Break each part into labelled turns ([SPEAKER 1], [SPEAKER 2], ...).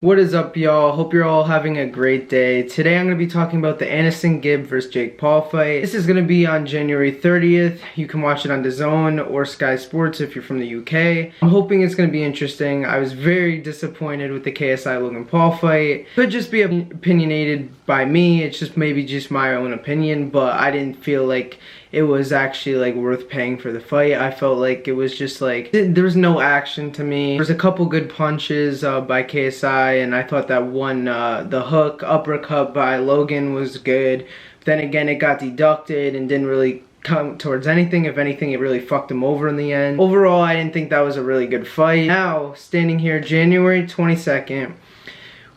[SPEAKER 1] What is up, y'all? Hope you're all having a great day. Today I'm going to be talking about the Anesongib versus Jake Paul fight. This is going to be on January 30th. You can watch it on DAZN or Sky Sports if you're from the UK. I'm hoping it's going to be interesting. I was very disappointed with the KSI Logan Paul fight. Could just be opinionated by me. It's just maybe just my own opinion, but I didn't feel like it was actually like worth paying for the fight. I felt like it was just like there was no action to me. There's a couple good punches by KSI, and I thought that one the hook uppercut by Logan was good. But then again, it got deducted and didn't really come towards anything. If anything, it really fucked him over in the end. Overall, I didn't think that was a really good fight. Now, standing here January 22nd,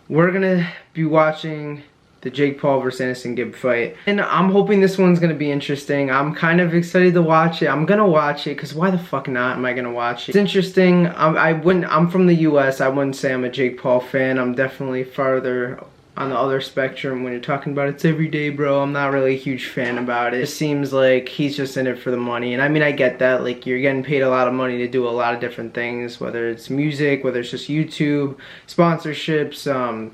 [SPEAKER 1] we're gonna be watching the Jake Paul versus Anesongib fight. And I'm hoping this one's gonna be interesting. I'm kind of excited to watch it. I'm gonna watch it, because why the fuck not am I gonna watch it? It's interesting. I'm from the US. I wouldn't say I'm a Jake Paul fan. I'm definitely farther on the other spectrum when you're talking about it's every day, bro. I'm not really a huge fan about it. It seems like he's just in it for the money. And I mean, I get that. Like, you're getting paid a lot of money to do a lot of different things, whether it's music, whether it's just YouTube, sponsorships,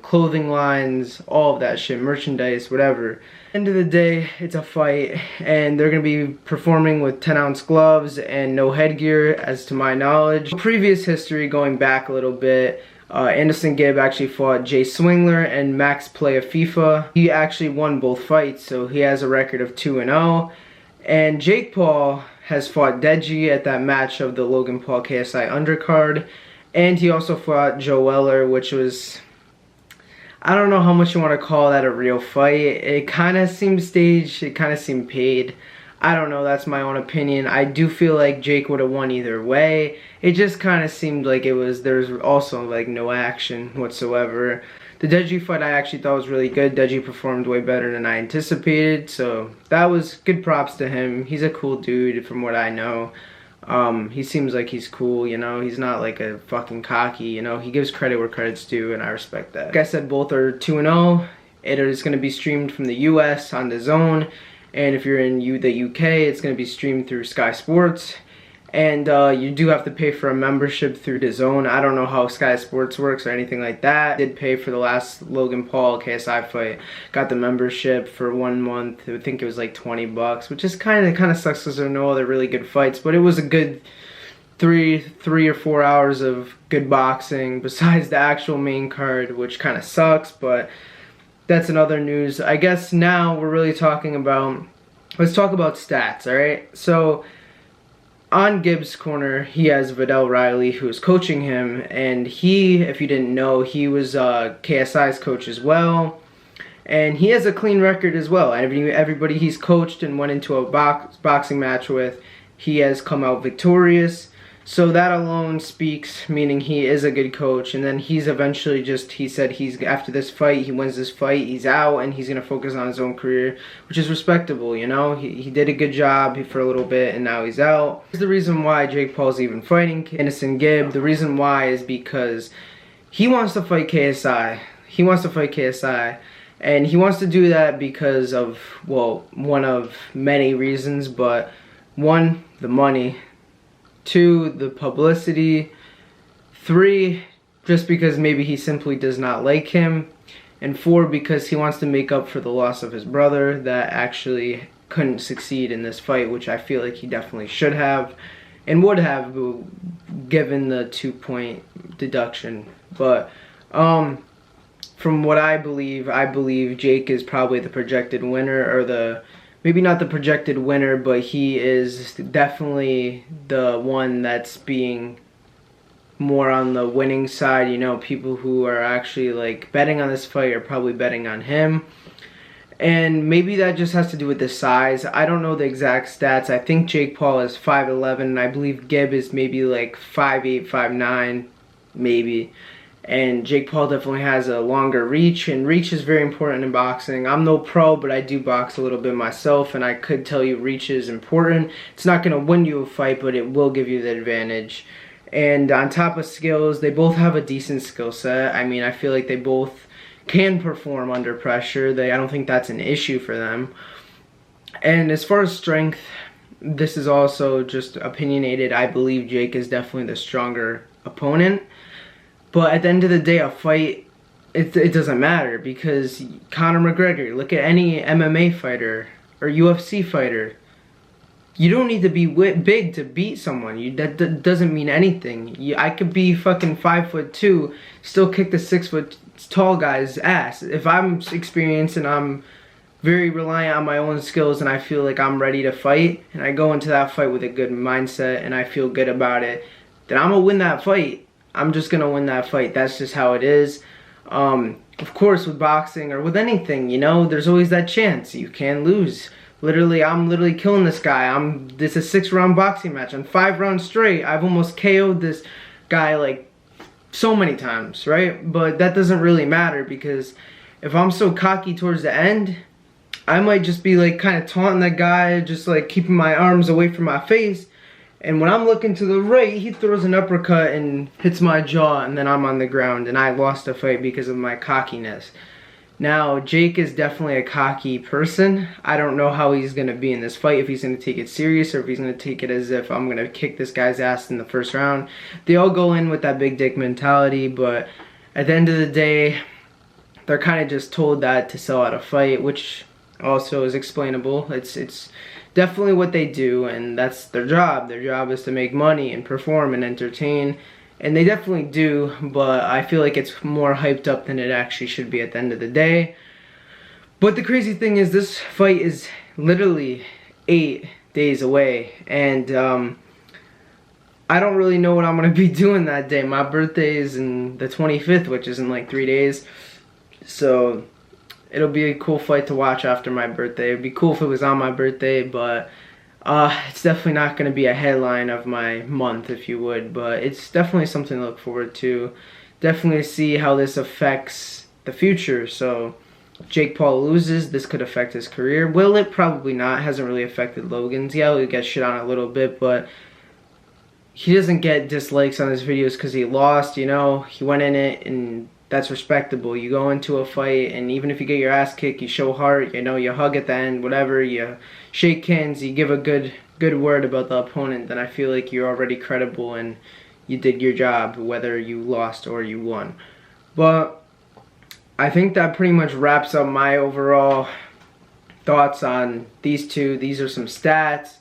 [SPEAKER 1] clothing lines, all of that shit, merchandise, whatever. End of the day, it's a fight, and they're gonna be performing with 10-ounce gloves and no headgear, as to my knowledge. Previous history, going back a little bit, Anesongib actually fought Jay Swingler and Max Play of FIFA. He actually won both fights, so he has a record of 2-0. And Jake Paul has fought Deji at that match of the Logan Paul KSI undercard. And he also fought Joe Weller, which was, I don't know how much you want to call that a real fight. It kind of seemed staged, it kind of seemed paid. I don't know, that's my own opinion. I do feel like Jake would have won either way. It just kind of seemed like there's also like no action whatsoever. The Deji fight I actually thought was really good. Deji performed way better than I anticipated, so that was good props to him. He's a cool dude from what I know. He seems like he's cool, you know. He's not like a fucking cocky, you know. He gives credit where credit's due, and I respect that. Like I said, both are 2-0. It is going to be streamed from the US on DAZN. And if you're in the UK, it's going to be streamed through Sky Sports. And you do have to pay for a membership through DAZN. I don't know how Sky Sports works or anything like that. I did pay for the last Logan Paul KSI fight. Got the membership for 1 month. I think it was like 20 bucks, which is kind of sucks because there are no other really good fights. But it was a good three or 4 hours of good boxing besides the actual main card, which kind of sucks, but that's another news. I guess now we're really talking about, let's talk about stats, alright? So, on Gib's corner, he has Vidal Riley, who is coaching him, and he, if you didn't know, he was KSI's coach as well, and he has a clean record as well. Everybody he's coached and went into a boxing match with, he has come out victorious. So that alone speaks, meaning he is a good coach. And then he's eventually he said after this fight, he wins this fight, he's out, and he's going to focus on his own career, which is respectable, you know. He did a good job for a little bit, and now he's out. Here's the reason why Jake Paul's even fighting Anesongib. The reason why is because he wants to fight KSI. He wants to fight KSI. And he wants to do that because of, well, one of many reasons, but one, the money. 2, the publicity. 3, just because maybe he simply does not like him. And 4, because he wants to make up for the loss of his brother that actually couldn't succeed in this fight, which I feel like he definitely should have and would have given the 2-point deduction. But from what I believe Jake is probably the projected winner, or maybe not the projected winner, but he is definitely the one that's being more on the winning side. You know, people who are actually like betting on this fight are probably betting on him. And maybe that just has to do with the size. I don't know the exact stats. I think Jake Paul is 5'11", and I believe Gib is maybe like 5'8", 5'9", maybe. And Jake Paul definitely has a longer reach, and reach is very important in boxing. I'm no pro, but I do box a little bit myself, and I could tell you reach is important. It's not going to win you a fight, but it will give you the advantage. And on top of skills, they both have a decent skill set. I mean, I feel like they both can perform under pressure. I don't think that's an issue for them. And as far as strength, this is also just opinionated. I believe Jake is definitely the stronger opponent. But at the end of the day, a fight it doesn't matter, because Conor McGregor, look at any MMA fighter or UFC fighter. You don't need to be big to beat someone. That doesn't mean anything. I could be fucking 5'2", still kick the 6 foot tall guy's ass. If I'm experienced and I'm very reliant on my own skills and I feel like I'm ready to fight, and I go into that fight with a good mindset and I feel good about it, then I'm gonna win that fight. I'm just gonna win that fight. That's just how it is. Of course, with boxing or with anything, you know, there's always that chance. You can lose. Literally, I'm literally killing this guy. This is a 6-round boxing match. On 5 rounds straight, I've almost KO'd this guy like so many times, right? But that doesn't really matter, because if I'm so cocky towards the end, I might just be like kind of taunting that guy, just like keeping my arms away from my face. And when I'm looking to the right, he throws an uppercut and hits my jaw, and then I'm on the ground, and I lost the fight because of my cockiness. Now, Jake is definitely a cocky person. I don't know how he's going to be in this fight, if he's going to take it serious or if he's going to take it as if I'm going to kick this guy's ass in the first round. They all go in with that big dick mentality, but at the end of the day, they're kind of just told that to sell out a fight, which also is explainable. It's definitely what they do, and that's their job. Their job is to make money and perform and entertain. And they definitely do, but I feel like it's more hyped up than it actually should be at the end of the day. But the crazy thing is, this fight is literally 8 days away, and I don't really know what I'm going to be doing that day. My birthday is in the 25th, which is in like 3 days. So it'll be a cool fight to watch after my birthday. It'd be cool if it was on my birthday, but it's definitely not going to be a headline of my month, if you would, but it's definitely something to look forward to. Definitely see how this affects the future. So Jake Paul loses, this could affect his career. Will it? Probably not. It hasn't really affected Logan's. Yeah, he'll get shit on a little bit, but he doesn't get dislikes on his videos because he lost, you know. He went in it, and that's respectable. You go into a fight, and even if you get your ass kicked, you show heart, you know, you hug at the end, whatever, you shake hands, you give a good word about the opponent, then I feel like you're already credible and you did your job, whether you lost or you won. But I think that pretty much wraps up my overall thoughts on these two. These are some stats,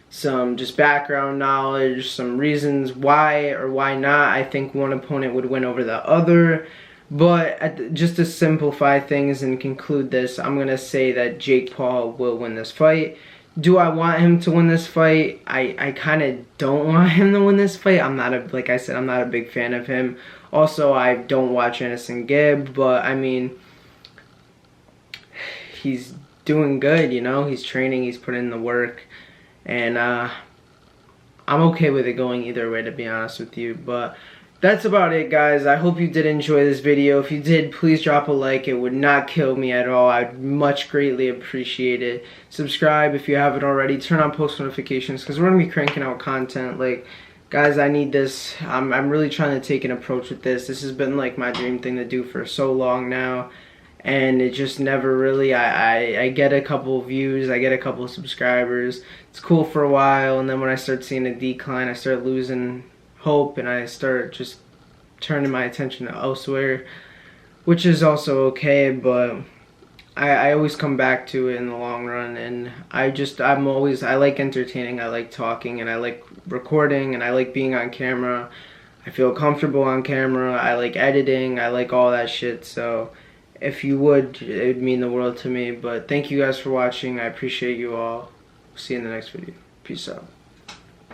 [SPEAKER 1] some just background knowledge, some reasons why or why not I think one opponent would win over the other. But just to simplify things and conclude this, I'm going to say that Jake Paul will win this fight. Do I want him to win this fight? I kind of don't want him to win this fight. Like I said, I'm not a big fan of him. Also, I don't watch Anesongib, but I mean, he's doing good, you know. He's training, he's putting in the work, and I'm okay with it going either way, to be honest with you. But that's about it, guys. I hope you did enjoy this video. If you did, please drop a like. It would not kill me at all. I'd much greatly appreciate it. Subscribe if you haven't already. Turn on post notifications, because we're going to be cranking out content. Like, guys, I need this. I'm really trying to take an approach with this. This has been like my dream thing to do for so long now, and it just never really, I get a couple views, I get a couple subscribers. It's cool for a while, and then when I start seeing a decline, I start losing hope, and I start just turning my attention to elsewhere, which is also okay, but I always come back to it in the long run. And I like entertaining, I like talking, and I like recording, and I like being on camera. I feel comfortable on camera, I like editing, I like all that shit. So if you would, it would mean the world to me. But thank you guys for watching. I appreciate you all. See you in the next video. Peace out.